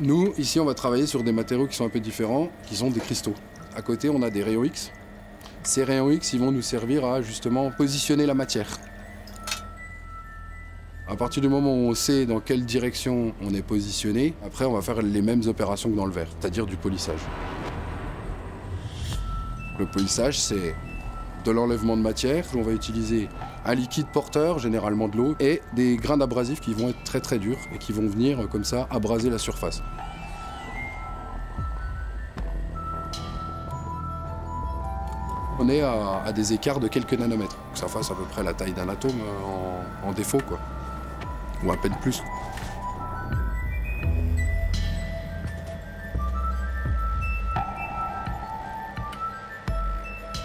Nous, ici, on va travailler sur des matériaux qui sont un peu différents, qui sont des cristaux. À côté, on a des rayons X. Ces rayons X, ils vont nous servir à justement positionner la matière. À partir du moment où on sait dans quelle direction on est positionné, après, on va faire les mêmes opérations que dans le verre, c'est-à-dire du polissage. Le polissage, c'est de l'enlèvement de matière. On va utiliser un liquide porteur, généralement de l'eau, et des grains d'abrasifs qui vont être très très durs et qui vont venir comme ça abraser la surface. On est à des écarts de quelques nanomètres. Que ça fasse à peu près la taille d'un atome en défaut, quoi. Ou à peine plus.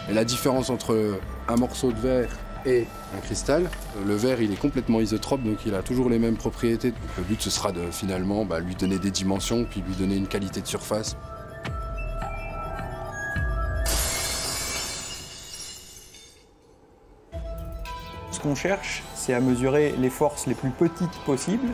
Et la différence entre un morceau de verre et un cristal, le verre il est complètement isotrope, donc il a toujours les mêmes propriétés. Donc, le but ce sera de finalement lui donner des dimensions, puis lui donner une qualité de surface. Ce qu'on cherche, c'est à mesurer les forces les plus petites possibles.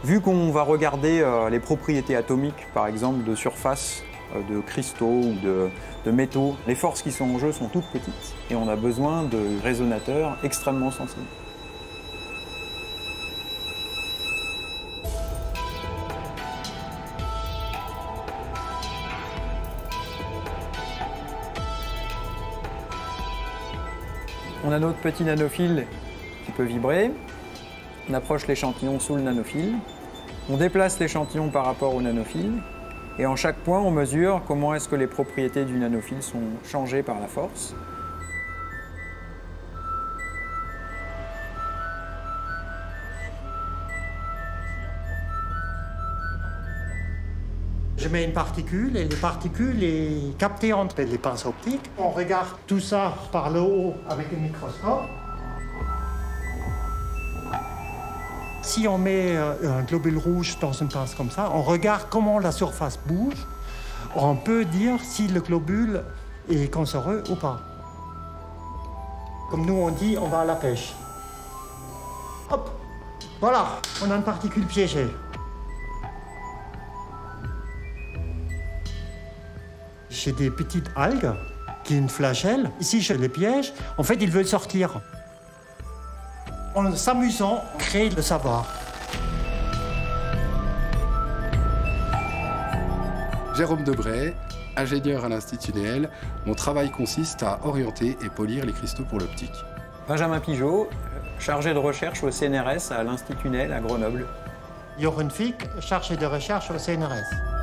Vu qu'on va regarder les propriétés atomiques, par exemple, de surface, de cristaux ou de métaux, les forces qui sont en jeu sont toutes petites et on a besoin de résonateurs extrêmement sensibles. On a notre petit nanophile qui peut vibrer. On approche l'échantillon sous le nanophile. On déplace l'échantillon par rapport au nanophile. Et en chaque point, on mesure comment est-ce que les propriétés du nanophile sont changées par la force. Je mets une particule et les particules sont captées entre les pinces optiques. On regarde tout ça par le haut avec un microscope. Si on met un globule rouge dans une pince comme ça, on regarde comment la surface bouge. On peut dire si le globule est cancéreux ou pas. Comme nous on dit, on va à la pêche. Hop, voilà, on a une particule piégée. J'ai des petites algues qui ont une flagelle. Ici, je les piège. En fait, ils veulent sortir. En s'amusant, créer le savoir. Jérôme Debray, ingénieur à l'Institut Néel. Mon travail consiste à orienter et polir les cristaux pour l'optique. Benjamin Pigeot, chargé de recherche au CNRS à l'Institut Néel à Grenoble. Jochen Fick, chargé de recherche au CNRS.